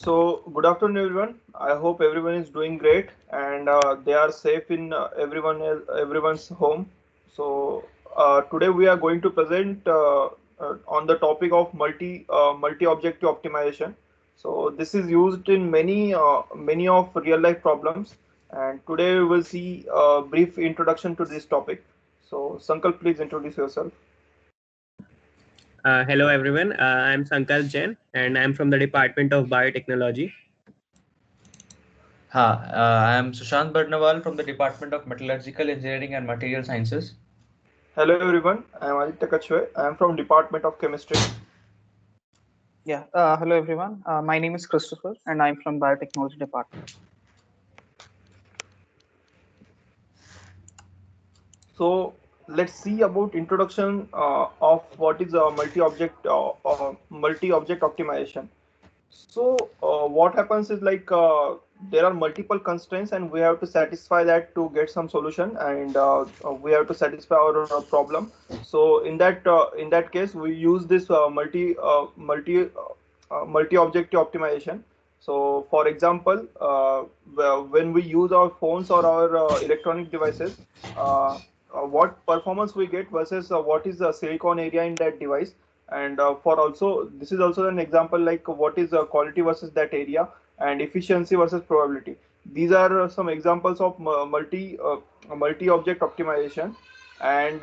Good afternoon, everyone. I hope everyone is doing great and they are safe in everyone's home. Today we are going to present on the topic of multi-objective optimization. So, this is used in many of real life problems, and today we will see a brief introduction to this topic. So, Sankal, please introduce yourself. Hello everyone, I'm Sankalp Jain and I'm from the Department of Biotechnology. I am Sushant Barnawal from the Department of Metallurgical Engineering and Material Sciences. Hello, everyone. I am Aditya Kachwe. I am from Department of Chemistry. Yeah, hello everyone. My name is Christopher and I'm from Biotechnology Department. So let's see about introduction of what is a multi-object optimization. What happens is there are multiple constraints and we have to satisfy that to get some solution, and we have to satisfy our problem. So in that case we use this multi-objective optimization. So for example, when we use our phones or our electronic devices, what performance we get versus what is the silicon area in that device, and for also this is also an example like what is the quality versus that area, and efficiency versus probability. These are some examples of multi-object optimization, and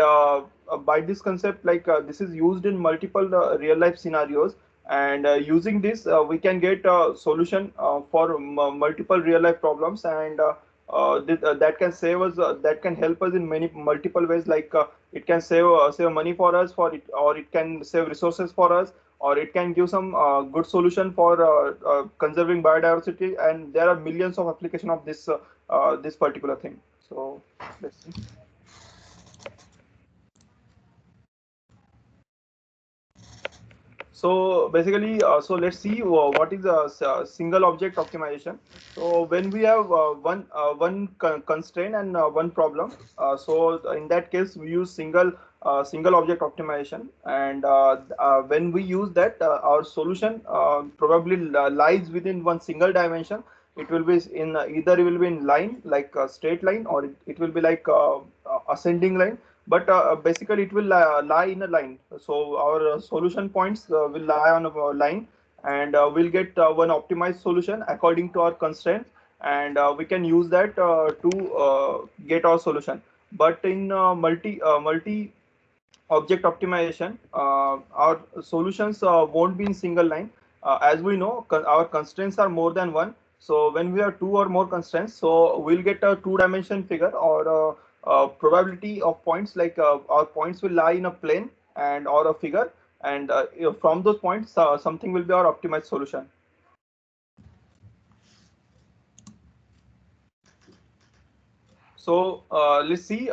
by this concept, this is used in multiple real life scenarios, and using this we can get a solution for multiple real life problems, and that can save us, that can help us in many multiple ways, it can save money for us, for it, or it can save resources for us, or it can give some good solution for conserving biodiversity, and there are millions of application of this particular thing. So let's see. So basically, so let's see what is a single object optimization. So when we have one constraint and one problem, so in that case we use single object optimization, and when we use that, our solution probably lies within one single dimension. It will be in either it will be in line, like a straight line, or it will be like ascending line, but basically it will lie in a line. So our solution points will lie on a line, and we'll get one optimized solution according to our constraint, and we can use that to get our solution. But in multi object optimization, our solutions won't be in single line. As we know, our constraints are more than one. So when we have two or more constraints, so we'll get a two-dimension figure, or probability of points, our points will lie in a plane and or a figure, and from those points something will be our optimized solution. So let's see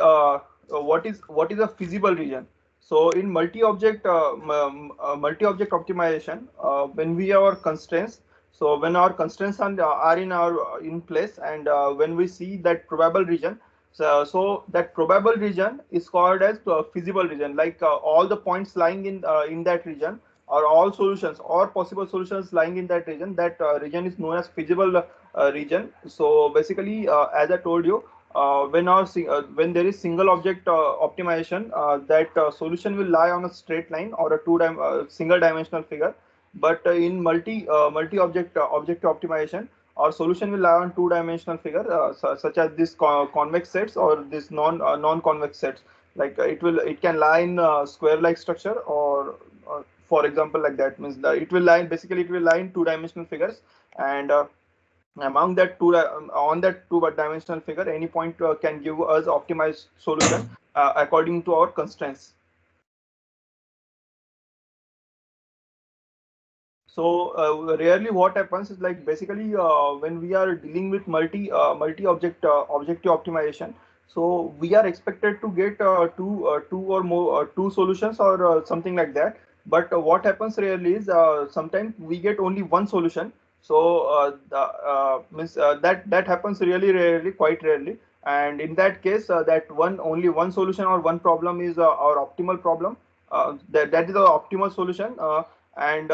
what is a feasible region. So in multi-object optimization, when we have our constraints, so when our constraints are in place, and when we see that probable region, so that probable region is called as feasible region. All the points lying in that region, or all solutions or possible solutions lying in that region, that region is known as feasible region. So basically, as I told you, when there is single object optimization, that solution will lie on a straight line or a single dimensional figure. But in multi object optimization, our solution will lie on two dimensional figure, such as this convex sets or this non convex sets. It can lie in square like structure, or for example, like that means that it will lie in two dimensional figures, and among that on that two dimensional figure, any point can give us optimized solution according to our constraints. So rarely what happens is, basically, when we are dealing with multi objective optimization, so we are expected to get two or more two solutions, or something like that. But what happens rarely is, sometimes we get only one solution. So that happens really rarely, quite rarely. And in that case, that only one solution or one problem is our optimal problem. That is the optimal solution. and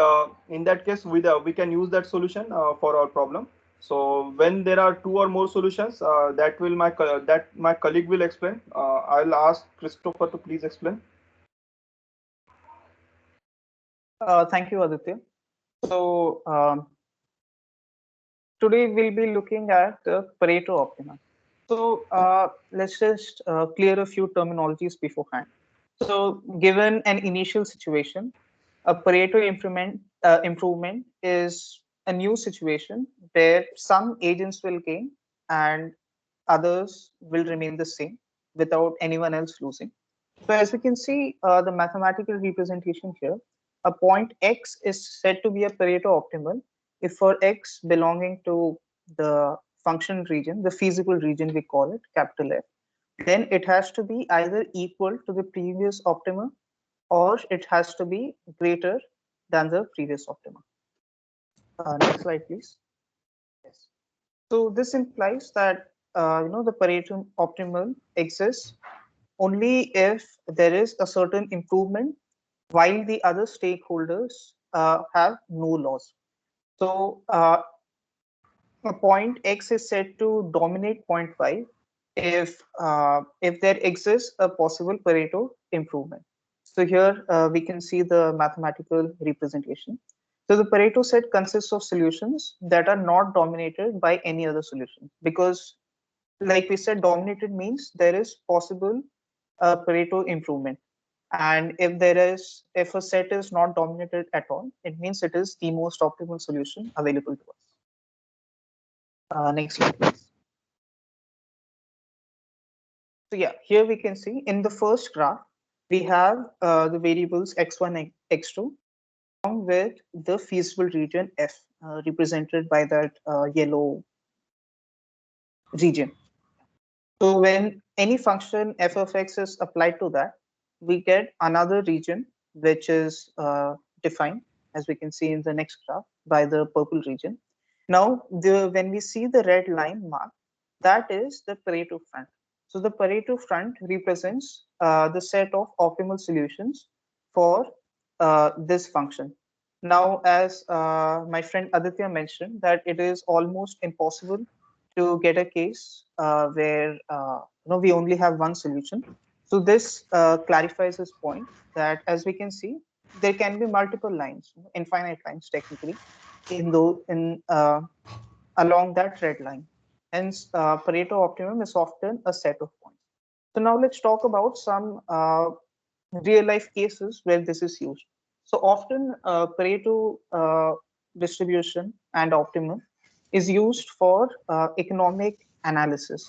in that case, we can use that solution for our problem. So when there are two or more solutions, that my colleague will explain. I'll ask Christopher to please explain. Thank you, Aditya. So today we'll be looking at the Pareto optimum. So let's just clear a few terminologies beforehand. So given an initial situation, a Pareto improvement is a new situation where some agents will gain and others will remain the same without anyone else losing. So as we can see, the mathematical representation here, a point X is said to be a Pareto optimal if for X belonging to the function region, the feasible region we call it, capital F, then it has to be either equal to the previous optima or it has to be greater than the previous optima. Next slide, please. Yes. So this implies that the Pareto optimal exists only if there is a certain improvement while the other stakeholders have no loss. So a point X is said to dominate point Y if there exists a possible Pareto improvement. So here we can see the mathematical representation. So the Pareto set consists of solutions that are not dominated by any other solution, because like we said, dominated means there is possible Pareto improvement. And if a set is not dominated at all, it means it is the most optimal solution available to us. Next slide, please. So yeah, here we can see in the first graph, we have the variables x1 and x2 along with the feasible region F, represented by that yellow region. So when any function f of x is applied to that, we get another region which is defined, as we can see in the next graph, by the purple region. Now, when we see the red line mark, that is the Pareto front. So the Pareto front represents the set of optimal solutions for this function. Now, as my friend Aditya mentioned, that it is almost impossible to get a case where we only have one solution. So this clarifies this point that, as we can see, there can be multiple lines, infinite lines technically, along that red line. Hence, Pareto optimum is often a set of points. So now let's talk about some real life cases where this is used. So often Pareto distribution and optimum is used for economic analysis.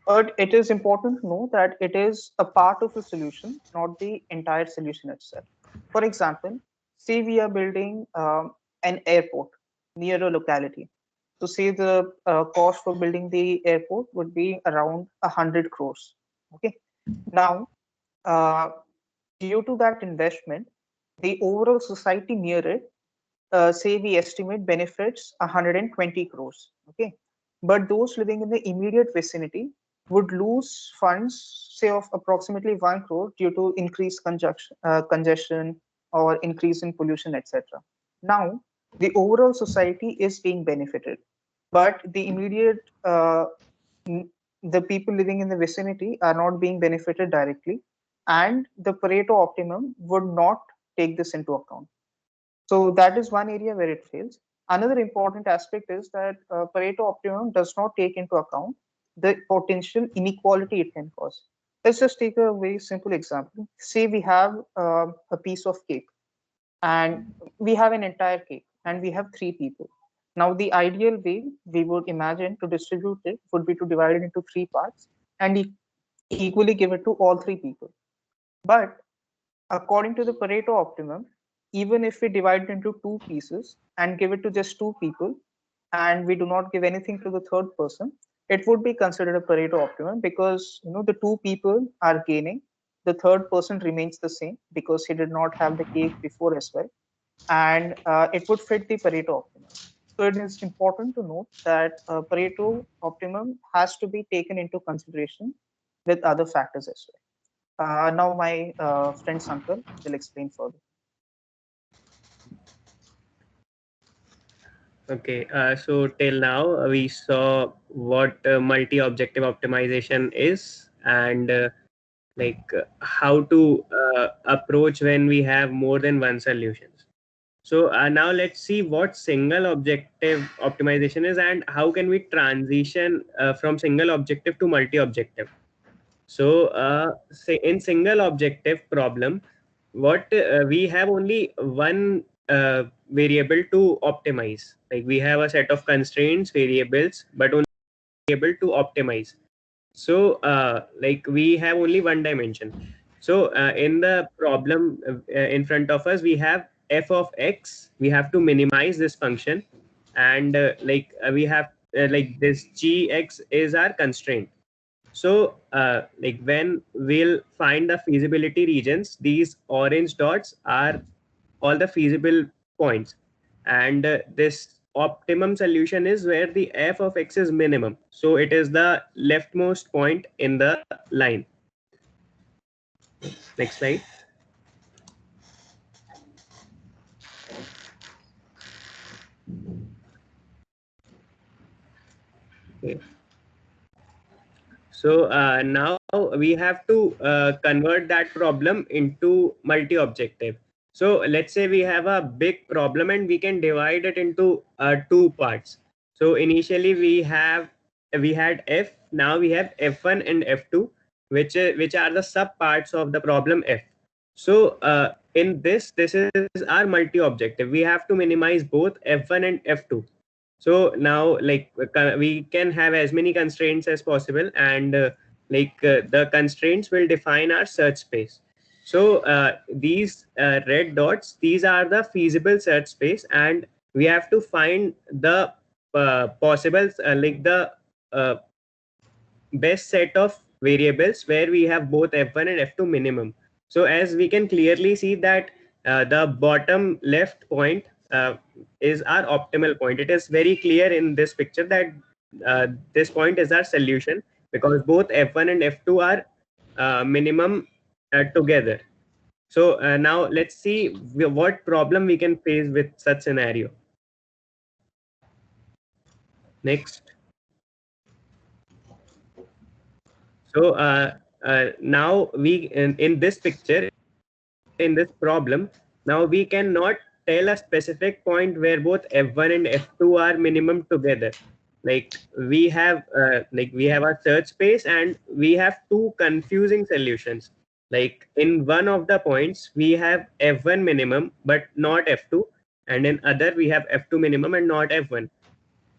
But it is important to know that it is a part of a solution, not the entire solution itself. For example, say we are building an airport near a locality. So say the cost for building the airport would be around 100 crores. Okay. Now, uh, due to that investment, the overall society near it, say we estimate benefits 120 crores. Okay. But those living in the immediate vicinity would lose funds, say, of approximately 1 crore due to increased congestion or increase in pollution, etc. Now, the overall society is being benefited, but the immediate the people living in the vicinity are not being benefited directly, and the Pareto optimum would not take this into account. So that is one area where it fails. Another important aspect is that Pareto optimum does not take into account the potential inequality it can cause. Let's just take a very simple example. Say we have a piece of cake, and we have an entire cake, and we have three people. Now, the ideal way we would imagine to distribute it would be to divide it into three parts and equally give it to all three people. But according to the Pareto optimum, even if we divide it into two pieces and give it to just two people, and we do not give anything to the third person, it would be considered a Pareto optimum, because the two people are gaining, the third person remains the same because he did not have the cake before as well, and it would fit the Pareto optimum. So it is important to note that Pareto optimum has to be taken into consideration with other factors as well. Now my friend Sankar will explain further. Okay, so till now we saw what multi-objective optimization is, and how to approach when we have more than one solutions. So now let's see what single objective optimization is and how can we transition from single objective to multi-objective. So say in single objective problem, what we have only one variable to optimize. Like we have a set of constraints variables, but only able to optimize. So like we have only one dimension. So in the problem in front of us, we have f of x. We have to minimize this function, and we have like this gx is our constraint. So like when we'll find the feasibility regions, these orange dots are all the feasible points, and this optimum solution is where the f of x is minimum, so it is the leftmost point in the line. Next slide. Okay. So now we have to convert that problem into multi-objective. So let's say we have a big problem and we can divide it into two parts. So initially we had f. Now we have f1 and f2, which are the sub parts of the problem f. So in this is our multi-objective. We have to minimize both f1 and f2. So now we can have as many constraints as possible, and the constraints will define our search space. So these red dots, these are the feasible search space, and we have to find the possible uh, best set of variables where we have both f1 and f2 minimum. So as we can clearly see that the bottom left point is our optimal point. It is very clear in this picture that this point is our solution because both f1 and f2 are minimum together. So now let's see what problem we can face with such scenario. Next. So now in this picture, in this problem, now we cannot tell a specific point where both f1 and f2 are minimum together. We have a search space and we have two confusing solutions. Like in one of the points we have f1 minimum but not f2, and in other we have f2 minimum and not f1.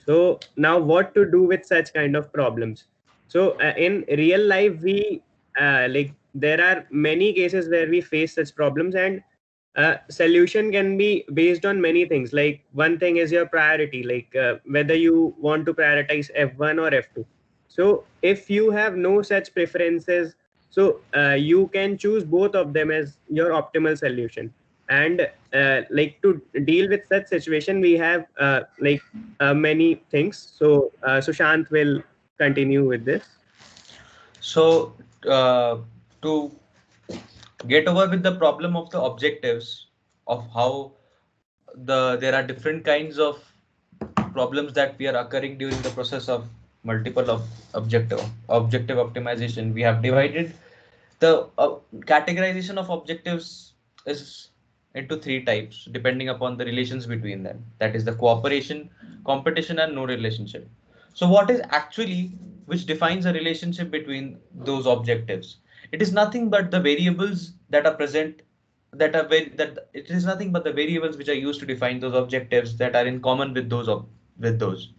So now what to do with such kind of problems? So in real life, we there are many cases where we face such problems, and solution can be based on many things. Like one thing is your priority, whether you want to prioritize F1 or F2. So if you have no such preferences, so you can choose both of them as your optimal solution. And to deal with such situation, we have many things. So Sushant will continue with this. So to get over with the problem of the objectives, of how there are different kinds of problems that we are occurring during the process of multiple of objective optimization, we have divided the categorization of objectives is into three types depending upon the relations between them, that is the cooperation, competition, and no relationship. So what is actually which defines a relationship between those objectives? It is nothing but the variables that are present, that it is nothing but the variables which are used to define those objectives that are in common with those.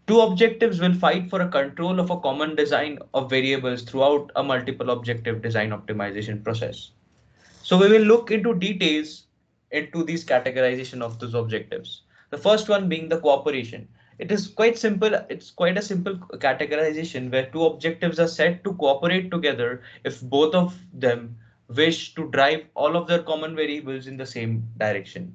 Two objectives will fight for a control of a common design of variables throughout a multiple objective design optimization process. So we will look into details into these categorization of those objectives. The first one being the cooperation. It is quite simple. It's quite a simple categorization where two objectives are set to cooperate together if both of them wish to drive all of their common variables in the same direction.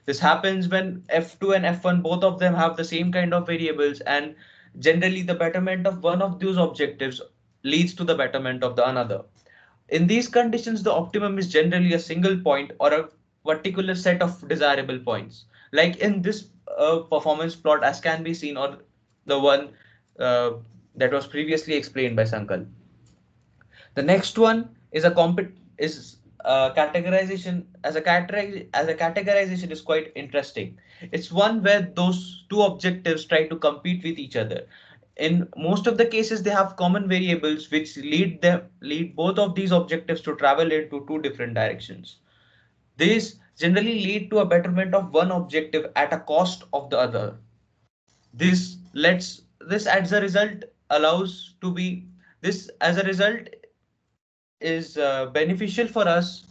This happens when F2 and F1, both of them have the same kind of variables, and generally the betterment of one of those objectives leads to the betterment of the another. In these conditions, the optimum is generally a single point or a particular set of desirable points. Like in this a performance plot as can be seen, or the one uh, that was previously explained by Sankal. The next one is a categorization. As a categorization is quite interesting. It's one where those two objectives try to compete with each other. In most of the cases, they have common variables which lead both of these objectives to travel into two different directions. These generally lead to a betterment of one objective at a cost of the other. This as a result allows to be this as a result is beneficial for us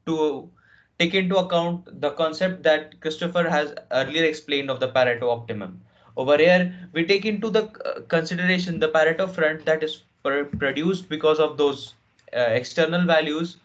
to take into account the concept that Christopher has earlier explained of the Pareto optimum. Over here, we take into the consideration the Pareto front that is produced because of those external values,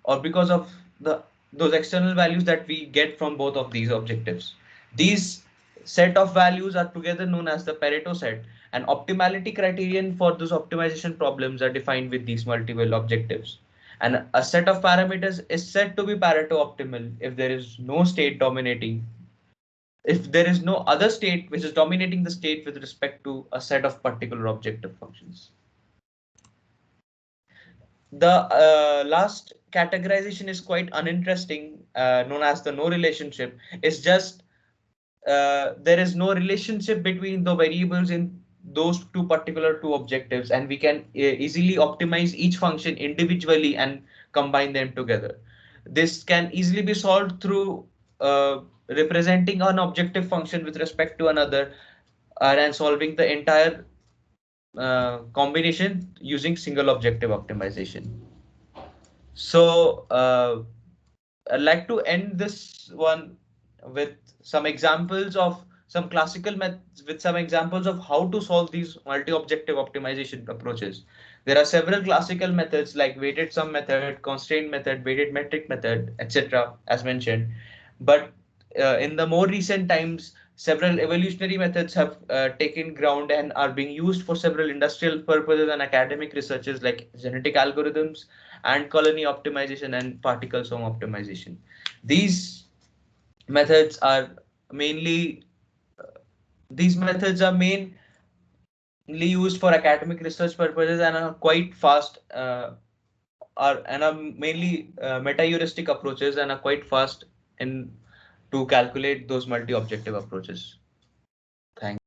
or because of the those external values that we get from both of these objectives. These set of values are together known as the Pareto set, and optimality criterion for those optimization problems are defined with these multiple objectives. And a set of parameters is said to be Pareto optimal if there is no state dominating, if there is no other state which is dominating the state with respect to a set of particular objective functions. The last categorization is quite uninteresting, known as the no relationship. It's just there is no relationship between the variables in those two objectives, and we can easily optimize each function individually and combine them together. This can easily be solved through representing an objective function with respect to another, and solving the entire combination using single objective optimization. So I'd like to end this one with some examples of some classical methods, with some examples of how to solve these multi-objective optimization approaches. There are several classical methods like weighted sum method, constraint method, weighted metric method, etc., as mentioned. But in the more recent times, several evolutionary methods have taken ground and are being used for several industrial purposes and academic researches like genetic algorithms and colony optimization and particle sum optimization. These methods are mainly these methods are mainly used for academic research purposes and are quite fast, are mainly meta heuristic approaches and are quite fast in to calculate those multi objective approaches. Thank